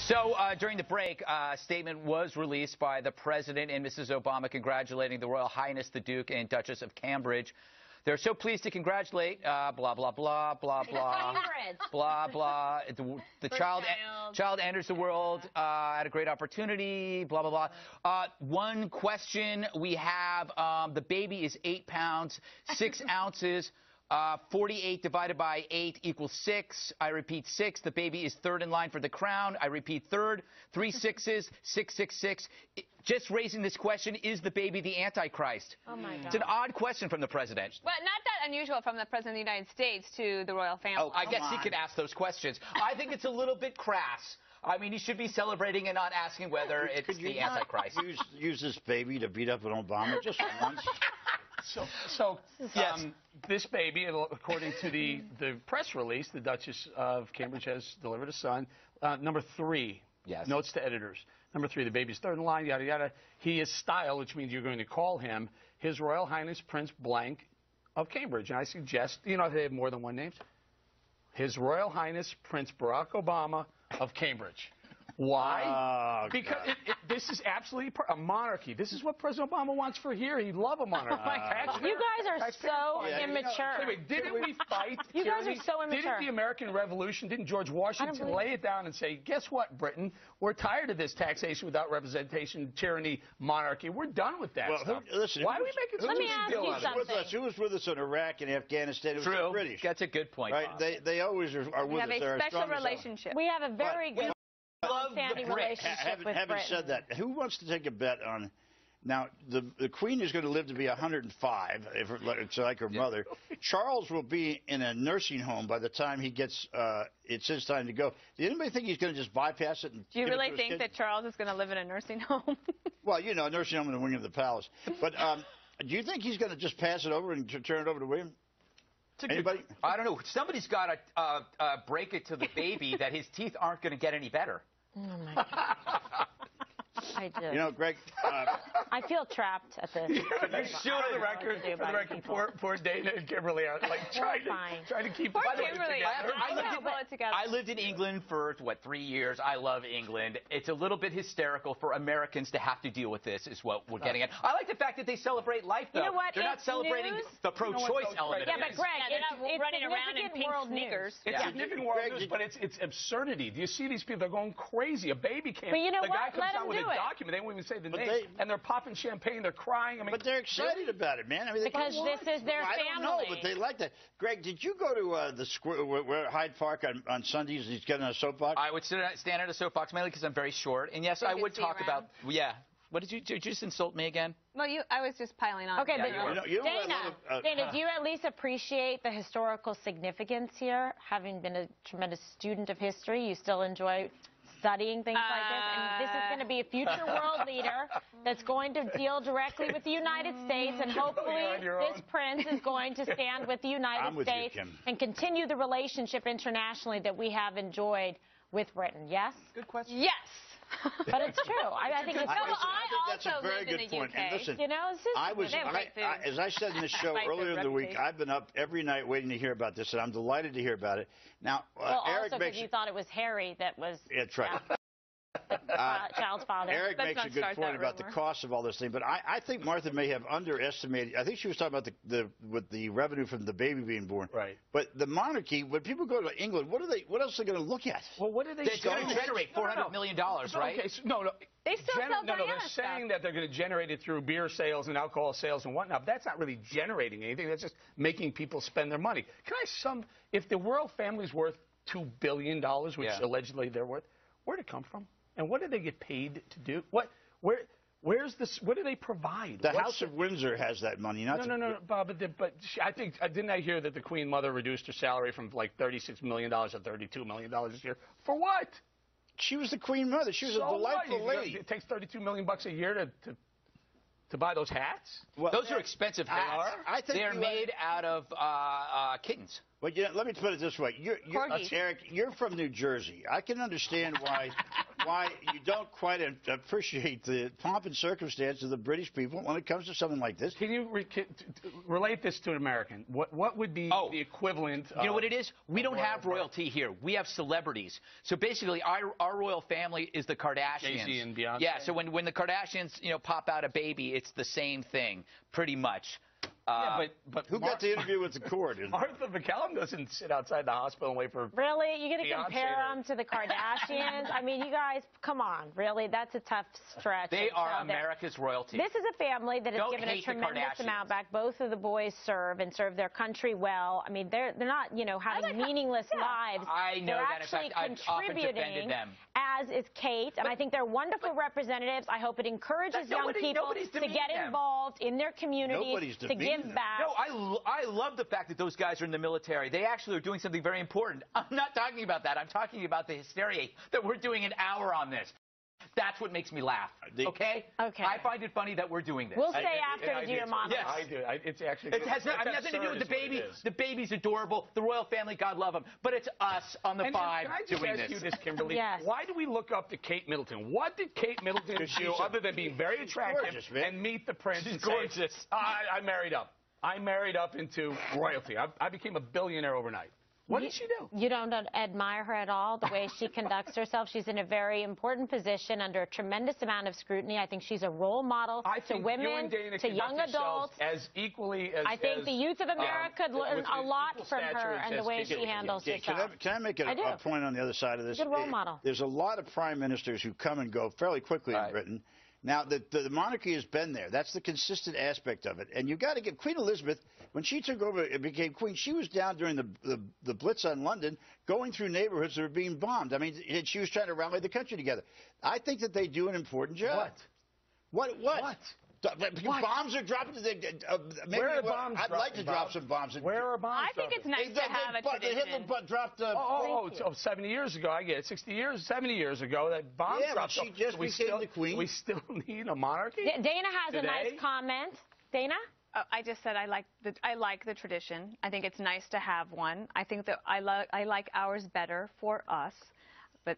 So during the break, a statement was released by the President and Mrs. Obama congratulating the Royal Highness, the Duke and Duchess of Cambridge. They're so pleased to congratulate, blah, blah, blah, blah, blah, blah, blah. The child enters the world at a great opportunity, blah, blah, blah. One question we have, the baby is 8 pounds, 6 ounces. 48 divided by 8 equals 6. I repeat 6. The baby is third in line for the crown. I repeat third. 3 sixes, 666. Just raising this question, is the baby the Antichrist? Oh, my God. It's an odd question from the president. Well, not that unusual from the President of the United States to the royal family. Oh, I guess he could ask those questions. I think it's a little bit crass. I mean, he should be celebrating and not asking whether it's the Antichrist. Use this baby to beat up an Obama just once? Yes. This baby, according to the press release, the Duchess of Cambridge has delivered a son. Number 3, yes. Notes to editors. Number 3, the baby's third in line, yada, yada. He is styled, which means you're going to call him His Royal Highness Prince Blank of Cambridge. And I suggest, you know, they have more than one name. His Royal Highness Prince Barack Obama of Cambridge. Why? Because this is absolutely a monarchy. This is what President Obama wants for here. He'd love a monarchy. You guys are so immature. Anyway, didn't we fight You guys are so immature. Didn't the American Revolution, didn't George Washington lay it down and say, guess what, Britain? We're tired of this taxation without representation, tyranny, monarchy. We're done with that stuff. Listen, why do we make it such a big deal out of it? Who was with us in Iraq and Afghanistan? It was True. the British. That's a good point. Right? They always are with us. We have a special relationship. We have a very good standing relationship with Having said that, who wants to take a bet on... Now, the Queen is going to live to be 105, if it's like her mother. Charles will be in a nursing home by the time he gets, it's his time to go. Does anybody think he's going to just bypass it? And do you really think that Charles is going to live in a nursing home? Well, you know, a nursing home in the wing of the palace. But do you think he's going to just pass it over and turn it over to William? Anybody? I don't know. Somebody's got to break it to the baby that his teeth aren't going to get any better. Oh, my God. I do. You know, Greg... I feel trapped at this. For the record, poor Dana and Kimberly are like trying to keep poor Kimberly. I lived in England for, 3 years. I love England. It's a little bit hysterical for Americans to have to deal with this, is what we're getting at. I like the fact that they celebrate life, though. You know what? They're not celebrating the pro-choice element. Yeah, but Greg, it's running around in pink sneakers. It's significant world news, but it's absurdity. Do you see these people? They're going crazy. A baby came. But you know the guy comes Let out with a document. They won't even say the name. And they're popping champagne. They're crying. I mean, but they're excited about it, man. I mean, because this is their family. I don't know, but they like that. Greg, did you go to the square where Hyde Park on Sundays? He's getting a soapbox. I would stand at a soapbox mainly because I'm very short, and yes, I would talk about. Yeah. What did you just insult me again? Well, I was just piling on. Okay, but Dana, do you at least appreciate the historical significance here? Having been a tremendous student of history, you still enjoy studying things like this, and this is going to be a future world leader that's going to deal directly with the United States, and hopefully this prince is going to stand with the United States and continue the relationship internationally that we have enjoyed with Britain. Yes? Good question. Yes. But it's true. I think it's true. That's a very good point. And listen, you know, as I said in the show earlier in the week, I've been up every night waiting to hear about this, and I'm delighted to hear about it. Now, Eric also because you thought it was Harry that was. That's right. Child's father. Eric makes a good point about the cost of all this thing, but I think Martha may have underestimated. I think she was talking about the revenue from the baby being born. Right. But the monarchy, when people go to England, what else are they going to look at? Well, what are they? They're going to generate $400 million, right? Okay, no. They still sell Diana they're saying that they're going to generate it through beer sales and alcohol sales and whatnot. But that's not really generating anything. That's just making people spend their money. If the royal family's worth $2 billion, which allegedly they're worth, where'd it come from? And what do they get paid to do? Where's this? What do they provide? The House of Windsor has that money. No, Bob. But I think didn't I hear that the Queen Mother reduced her salary from like $36 million to $32 million this year? For what? She was the Queen Mother. She was a delightful lady. It takes $32 million a year to buy those hats. Well, those are expensive hats. I think they're made out of kittens. But let me put it this way: Eric, you're from New Jersey. I can understand why why you don't quite appreciate the pomp and circumstance of the British people when it comes to something like this. Can you relate this to an American? What would be the equivalent? You know what it is? We don't have royalty here. We have celebrities. So basically, our royal family is the Kardashians. Jay-Z and Beyonce. Yeah. So when the Kardashians, pop out a baby, it's the same thing, pretty much. But who got the interview with the court? Martha McCallum doesn't sit outside the hospital and wait for. Really? You're going to compare them to the Kardashians? I mean, you guys, come on. Really? That's a tough stretch. They are America's royalty. This is a family that has given a tremendous amount back. Both of the boys serve their country well. I mean, they're not, having meaningless lives. I know they're that. actually In fact, I've often defended them. As is Kate, and I think they're wonderful representatives. I hope it encourages young people to get involved in their communities, to give back. No, I love the fact that those guys are in the military. They actually are doing something very important. I'm not talking about that. I'm talking about the hysteria that we're doing an hour on this. That's what makes me laugh. Okay? Okay. I find it funny that we're doing this. We'll stay after to do your monologue. Yes. I do. It's actually. It has nothing to do with the baby. The baby's adorable. The royal family, God love them. But it's us on the five doing this. Can I just ask you this, Kimberly? Yes. Why do we look up to Kate Middleton? What did Kate Middleton do other than being very attractive and meet the prince? She's gorgeous. I married up. I married up into royalty. I became a billionaire overnight. What did she do? You don't admire her at all, the way she conducts herself. She's in a very important position under a tremendous amount of scrutiny. I think she's a role model to women, to young adults. As equally as I think the youth of America learn a lot from her and the way she handles herself. Can I make a point on the other side of this? Good role model. There's a lot of prime ministers who come and go fairly quickly in Britain. Now, the monarchy has been there. That's the consistent aspect of it. And you've got to give Queen Elizabeth, when she took over and became queen, she was down during the Blitz on London, going through neighborhoods that were being bombed. I mean, she was trying to rally the country together. I think that they do an important job. What? Bombs are dropping. Where are bombs? I'd like to drop some bombs. Where are bombs? I think it's nice to have a tradition. Hitler dropped. 70 years ago. I get it. 60 years, 70 years ago, that bomb dropped. Yeah, but she just became the queen. We still need a monarchy. Dana has a nice comment. Dana? I just said I like the tradition. I think it's nice to have one. I think that I like ours better for us. But,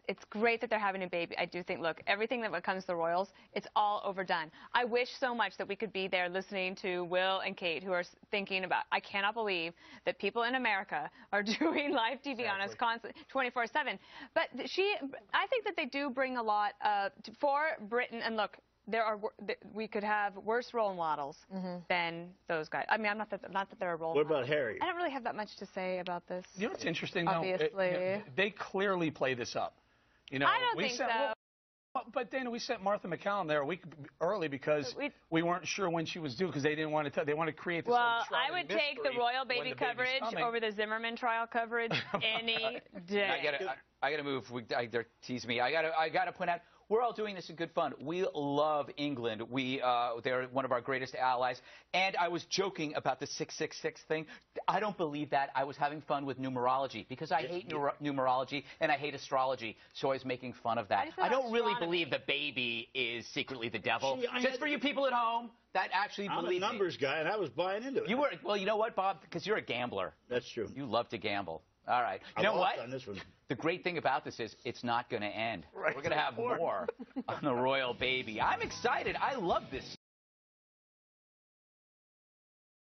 it's great that they're having a baby. I do think, look, everything that comes to the royals, it's all overdone. I wish so much that we could be there listening to Will and Kate, who are thinking about, I cannot believe that people in America are doing live TV on us constantly, 24/7. But I think that they do bring a lot for Britain. And look, we could have worse role models than those guys. I mean, not that they're a role model. What about Harry? I don't really have that much to say about this. You know what's interesting, obviously. though? They clearly play this up. I don't think so. But Dana, we sent Martha McCallum there a week early because we weren't sure when she was due because they didn't want to tell. They want to create this. Well, I would take the royal baby coverage over the Zimmerman trial coverage any day. I gotta move. They're teasing me. I gotta point out. We're all doing this in good fun. We love England. They're one of our greatest allies. And I was joking about the 666 thing. I don't believe that. I was having fun with numerology because I hate numerology and I hate astrology. So I was making fun of that. I don't really believe the baby is secretly the devil. Just for you people at home that actually believe I'm a numbers guy, and I was buying into it. You were. Well, you know what, Bob? Because you're a gambler. That's true. You love to gamble. All right. You know what? On this one. The great thing about this is it's not going to end. Right. We're going to have more on the royal baby. I'm excited. I love this